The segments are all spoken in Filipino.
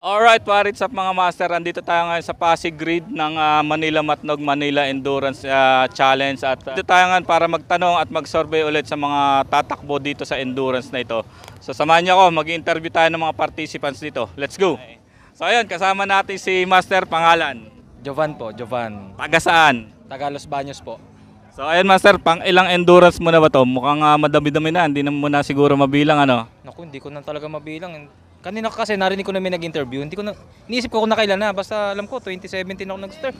Alright, parit sa mga master, andito tayo ngayon sa Pasig Grid ng Manila Matnog Manila Endurance Challenge at dito tayo ngayon para magtanong at mag-survey ulit sa mga tatakbo dito sa endurance na ito. So samahan niyo ako, mag-interview tayo ng mga participants dito. Let's go! So ayun, kasama natin si Master, pangalan? Jovan po, Jovan. Taga saan? Taga Los Baños po. So ayun Master, pang ilang endurance mo na ba to? Mukhang madami-dami na, hindi na mo na siguro mabilang ano? Naku, hindi ko na talaga mabilang. Kanina kasi narinig ko na may nag-interview. Iniisip ko kung nakailan na. Basta alam ko, 2017 ako nag-start.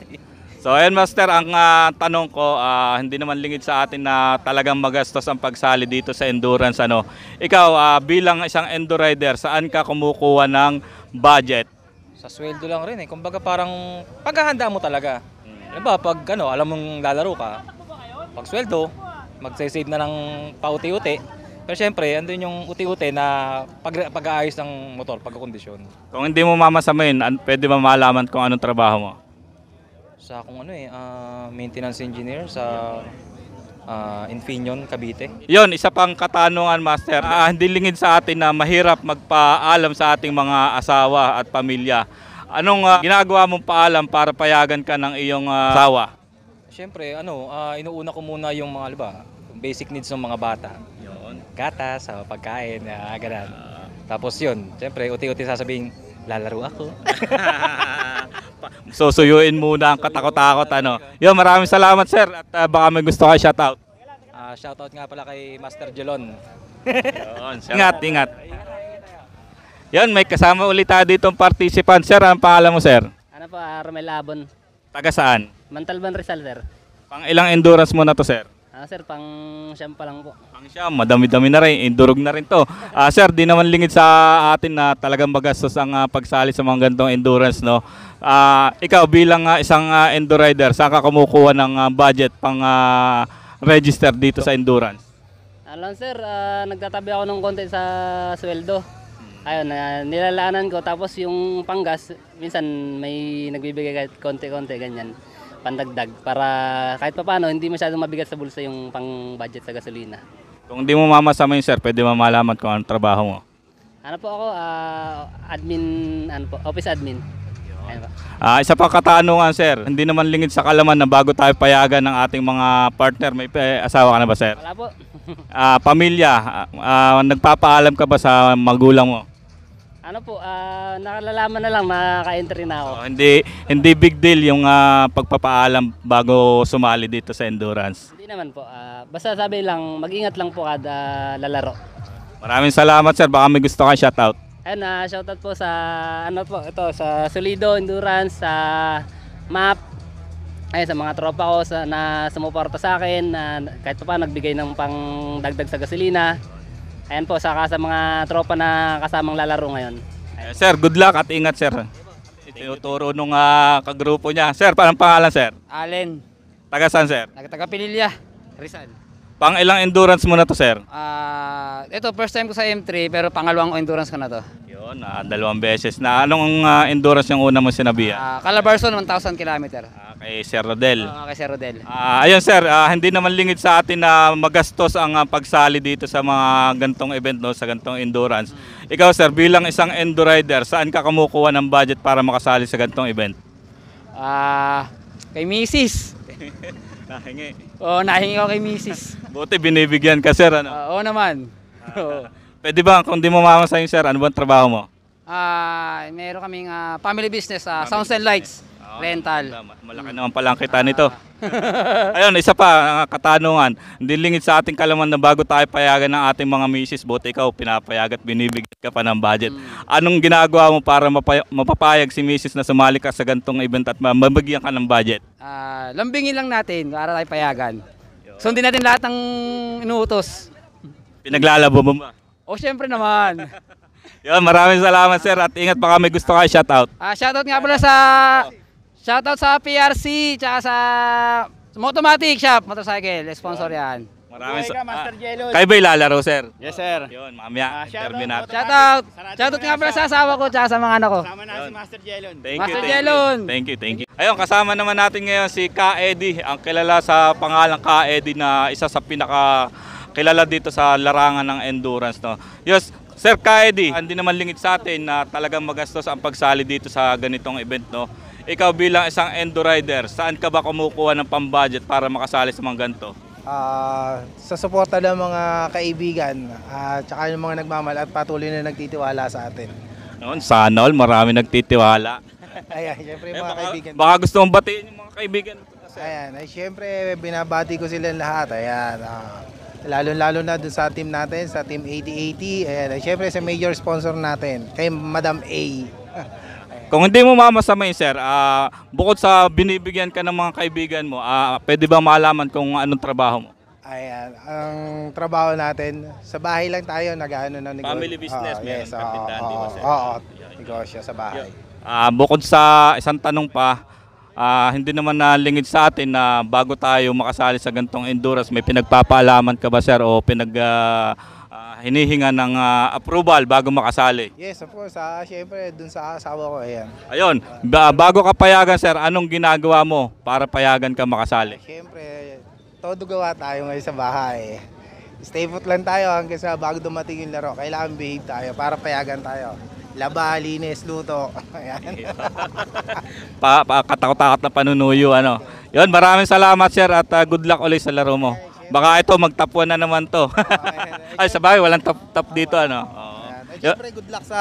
So ayun Master, ang tanong ko, hindi naman lingid sa atin na talagang magastos ang pagsali dito sa endurance. Ano? Ikaw, bilang isang endurider, saan ka kumukuha ng budget? Sa sweldo lang rin eh. Kumbaga parang paghahanda mo talaga. Diba, pag alam mong lalaro ka, pag sweldo, magsasave na ng pauti-uti. Pero syempre, andun yung uti-uti na pag-aayos ng motor, pagkakondisyon. Kung hindi mo mamasamain, pwede ba malaman kung anong trabaho mo? Sa maintenance engineer sa Infineon, Cavite. Yon, isa pang katanungan Master. Hindi lingid sa atin na mahirap magpaalam sa ating mga asawa at pamilya. Anong ginagawa mong paalam para payagan ka ng iyong asawa? Syempre, inuuna ko muna yung mga basic needs ng mga bata. Gatas, pagkain, ganun. Tapos yun, siyempre, uti-uti sasabihin, lalaro ako. Susuyuin muna ang katakot-takot. Yun, maraming salamat sir. At baka may gusto kayo shoutout. Shoutout nga pala kay Master Jelon. Yun, ingat, ingat. Yun, may kasama ulit tayo ditong participant. Sir, ang pangalan mo sir? Ano po, Romel Abon. Taga saan? Mantalban Rizal, sir. Pang ilang endurance mo na to sir? Sir, pang siyam pa lang po. Pang siyam, madami-dami na rin. Indurog na rin to. Sir, di naman lingid sa atin na talagang magastos ang pagsali sa mga ganitong endurance, no? Ikaw bilang isang endurider, saan ka kumukuha ng budget pang register dito sa endurance? Alam sir, nagtatabi ako ng konti sa sweldo. Ayun, nilalaanan ko. Tapos yung panggas, minsan may nagbibigay kahit konti-konti, ganyan. Pandagdag para kahit papaano hindi masyadong mabigat sa bulsa yung pang-budget sa gasolina. Kung hindi mo mamasamain sir, pwede mo malaman kung anong trabaho mo. Ano po ako, admin, office admin. Ayun po. Isa pa katanungan sir, hindi naman lingid sa kalaman na bago tayo payagan ng ating mga partner, may asawa ka na ba sir? Wala po. Pamilya, nagpapaalam ka ba sa magulang mo? Nakalalaman na lang, makaka-entry na ako. Hindi big deal yung pagpapaalam bago sumali dito sa endurance. Hindi naman po. Basta sabi lang, mag-ingat lang po kada lalaro. Maraming salamat sir, baka may gusto kang shoutout. Ayun, shoutout po sa sa Solido Endurance, sa MAP. Ayun, sa mga tropa ko na sumuporta sa akin, kahit pa nagbigay ng pang dagdag sa gasolina. Ayan po, saka sa mga tropa na kasamang lalaro ngayon. Sir, good luck at ingat sir. Tinuturo nung kagrupo niya. Sir, paano pangalan sir? Allen, Taga saan sir? taga Pililya, Rizal. Pang ilang endurance mo na to sir? Ito first time ko sa M3 pero pangalawang endurance ko na to. Yun, 2 beses na. Anong endurance yung una mo sinabihan? Calabarzon 1,000 km. Kay Sir Rodel. Kay Sir Rodel. Ayun sir, hindi naman lingid sa atin na magastos ang pagsali dito sa mga gantong event, no, sa gantong endurance. Ikaw sir, bilang isang endurider, saan ka kumukuha ng budget para makasali sa gantong event? Kay Mrs. Nahingi. Nahingi ako kay Mrs. Buti binibigyan ka sir, ano? Oo naman. Pwede ba, kung di mo mamasahin sir, ano bang trabaho mo? Meron kaming family business, Sounds and Lights. Rental. Malaki naman palang kita nito. Ayun, isa pa, katanungan. Hindi lingid sa ating kalaman na bago tayo payagan ng ating mga misis, buti ikaw pinapayag at binibigyan ka pa ng budget. Anong ginagawa mo para mapapayag si misis na sumali ka sa gantong event at mabigyan ka ng budget? Lambingin lang natin para tayo payagan. Sundin natin lahat ng inuutos. Pinaglalabo mo ba? Syempre naman. Yun, maraming salamat sir at ingat, baka may gusto kayo shoutout. Shoutout nga pala shoutout sa PRC tsaka sa Motomatic Shop Motorcycle, sponsor yan. Maraming Master Jelon. Kayo ba ilalaro sir? Yes sir. Yun, mamaya interview natin. Shoutout nga pala sa asawa ko tsaka sa mga anak ko. Kasama na si Master Jelon. Master Jelon. Thank you. Ayun, kasama naman natin ngayon si Ka Eddie, ang kilala sa pangalang Ka Eddie na isa sa pinaka kilala dito sa larangan ng endurance, no. Yes, Sir Kaedi, hindi naman lingid sa atin na talagang magastos ang pagsali dito sa ganitong event, no? Ikaw bilang isang endo rider, saan ka ba kumukuha ng pambudget para makasali sa mga ganito? Sa suporta ng mga kaibigan at saka yung mga nagmamahal at patuloy na nagtitiwala sa atin. Noon, sana all, marami nagtitiwala. Ayan, syempre mga kaibigan. Baka gusto mong batiin yung mga kaibigan. Ayan, ay syempre binabati ko silang lahat. Ayan, lalo-lalo na dun sa team natin, sa Team 8080. Ayan, ay syempre sa major sponsor natin, kay Madam A. Kung hindi mo mamasamain, sir, bukod sa binibigyan ka ng mga kaibigan mo, pwede ba malaman kung anong trabaho mo? Ayan, ang trabaho natin, sa bahay lang tayo, nag-ano ng negosyo. Family business, meron kang tindahan, di ba, sir? Oo, negosyo sa bahay. Bukod sa isang tanong pa, hindi naman nalingid sa atin na bago tayo makasali sa gantong endurance, may pinagpapaalaman ka ba, sir, o hinihinga ng approval bago makasali? Yes, of course. Siyempre, dun sa asawa ko, ayan. Ayun, bago ka payagan, sir, anong ginagawa mo para payagan ka makasali? Siyempre, todo gawa tayo ngayon sa bahay. Stay put lang tayo hanggang sa bago dumating yung laro. Kailangan behave tayo para payagan tayo. Laba, linis, luto. Ayan. Katakot-takot na panunuyo, ano. Yun, maraming salamat, sir, at good luck ulit sa laro mo. Baka ito, magtapuan na naman to. Ay, sabay, walang top dito, ano. At syempre, good luck sa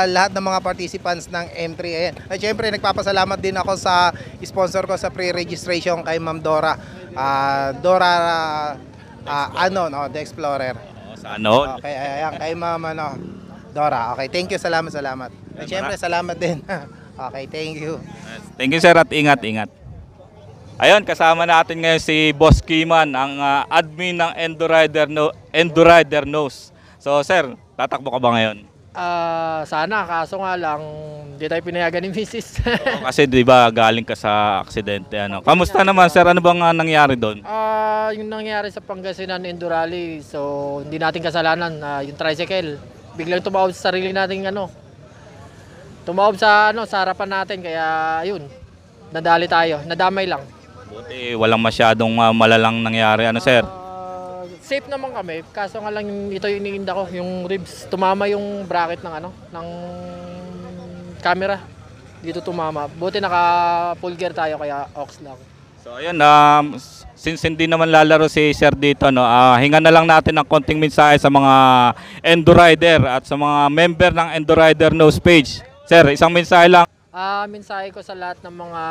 lahat ng mga participants ng M3. Ayan. At syempre, nagpapasalamat din ako sa sponsor ko sa pre-registration kay Ma'am Dora. The Explorer. Sa ano? Okay, ayan, kay Ma'am Dora. Okay, thank you, salamat. At syempre, salamat din. Okay, thank you. Thank you, sir, at ingat. Ayun, kasama natin ngayon si Boss Kiman, ang admin ng Endo Rider Knows. So, sir, tatakbo ka ba ngayon? Sana, kaso nga lang, hindi tayo pinayagan ni Mrs. Oo, kasi di ba galing ka sa aksidente, ano? Kamusta naman, sir? Ano bang nangyari doon? Yung nangyari sa Pangasinan Endurally, so hindi natin kasalanan, yung tricycle, biglang tumawid sa sarili natin, tumawid sa harapan natin, kaya yun, nadali tayo, nadamay lang. Buti walang masyadong malalang nangyari, ano, sir? Safe naman kami, kaso nga lang ito yung iniinda ko, yung ribs, tumama yung bracket ng camera. Dito tumama. Buti naka full gear tayo kaya aux lang. So ayun, since hindi naman lalaro si sir dito, no, hinga na lang natin ng konting mensahe sa mga Endo Rider at sa mga member ng Endo Rider Knows page. Sir, isang mensahe lang. Mensahe ko sa lahat ng mga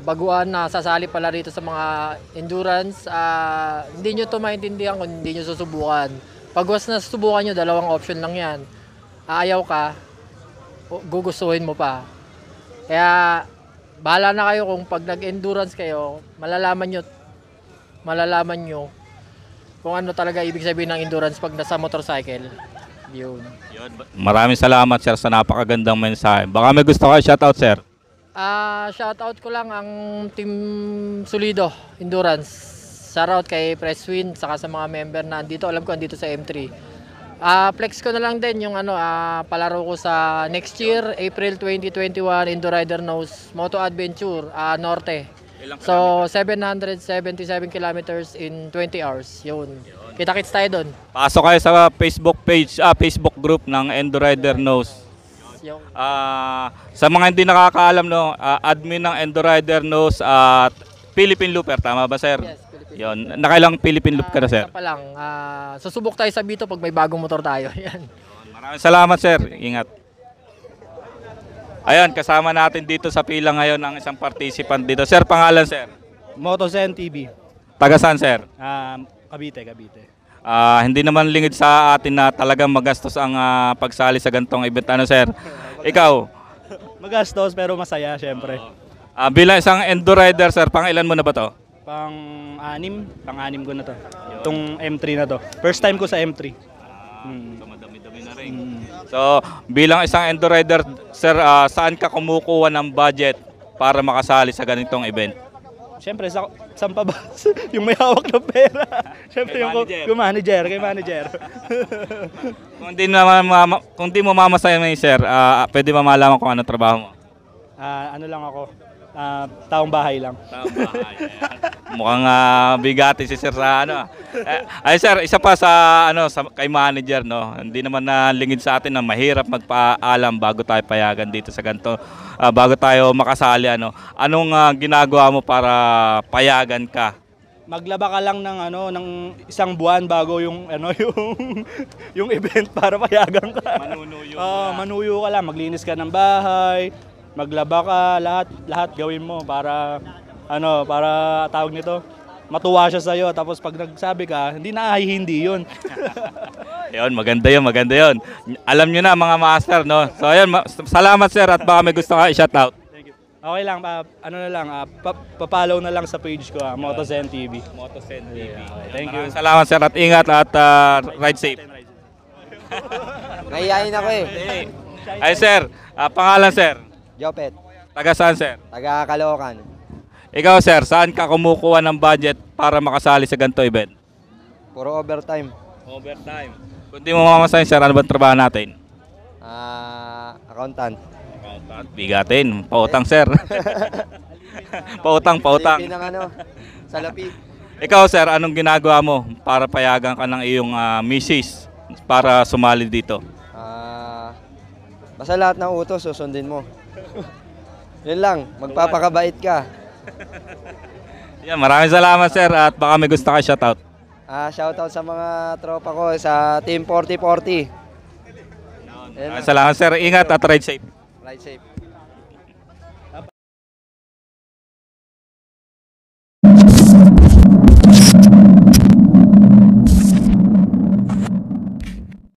baguhan na sasali pala rito sa mga endurance, hindi nyo ito maintindihan kung hindi nyo susubukan. Pag was na susubukan nyo, dalawang option lang yan. Ayaw ka, gugustuhin mo pa. Kaya bahala na kayo kung pag nag-endurance kayo, malalaman nyo kung ano talaga ibig sabihin ng endurance pag nasa motorcycle. Yun. Maraming salamat, sir, sa napakagandang mensahe. Baka may gusto ka shoutout, sir? Shoutout ko lang ang Team Solido Endurance. Shoutout kay Presswin saka sa mga member na andito. Alam ko andito sa M3. Flex ko na lang din yung palaro ko sa next year, April 2021, Endo Rider Knows Moto Adventure Norte. So 777 kilometers in 20 hours. Yun. Kita-kits tayo doon. Pasok kayo sa Facebook page, Facebook group ng Endo Rider Knows. Sa mga hindi nakakaalam, no, admin ng Endo Rider Knows at Philippine Looper, tama ba, sir? Yes, Philippine. Yun. Nakailang Philippine Loop ka na, sir? Isa pa lang. Susubok tayo sa Bito pag may bagong motor tayo. Yan. Maraming salamat, sir. Ingat. Ayun, kasama natin dito sa pila ngayon ang isang participant dito. Sir, pangalan, sir? Motozen TV. Taga saan, sir? Cavite. Hindi naman lingid sa atin na talagang magastos ang pagsali sa gantong event. Ano, sir? Ikaw? Magastos pero masaya, syempre. Bilang isang Endo Rider, sir, pang-ilan mo na ba to? Pang-anim ko na to. Itong M3 na to. First time ko sa M3. So, madami-dami na rin. So, bilang isang Endo Rider, sir, saan ka kumukuha ng budget para makasali sa ganitong event? Syempre, saan pa ba? Yung may hawak ng pera. Syempre, yung manager. Kay manager. Kung di mo mamasaya, sir, pwede ba malaman kung anong trabaho mo? Ano lang ako, taong bahay lang. Tama. Ayan. Mukhang bigati si sir sa ano. Ay sir, isa pa sa kay manager no. Hindi naman na lingid sa atin na mahirap magpaalam bago tayo payagan dito sa ganito. Bago tayo makasali ano. Anong ginagawa mo para payagan ka? Maglaba ka lang ng ng isang buwan bago yung yung event para payagan ka. Manunuyo. Manuyo ka lang, maglinis ka ng bahay, maglaba ka, lahat gawin mo para para tawag nito, matuwa siya sa iyo. Tapos pag nagsabi ka, hindi yun. Ayun, maganda yun. Alam niyo na mga master no. So ayun, salamat sir at baka may gusto ka i-shoutout. Okay lang, papalaw na lang sa page ko, Motozen TV. Motozen TV. Thank you. Salamat sir at ingat at ride safe. Nahihayin ako eh. Ay sir, pangalan sir? Jopet, Taga saan sir? taga Caloocan. Ikaw sir, saan ka kumukuha ng budget para makasali sa ganito event? Puro overtime. Overtime. Kung di mo mamasahin sir, ano ba trabaho natin? Accountant. Bigatin, pautang sir. pautang. Silipin ng salapi. Ikaw sir, anong ginagawa mo para payagan ka ng iyong misis para sumali dito? Basta lahat ng utos susundin mo. Yun lang, magpapakabait ka. Yan, maraming salamat sir at baka may gusto ka shoutout. Shoutout sa mga tropa ko sa Team 4040. Maraming salamat sir, ingat at ride safe. Ride safe.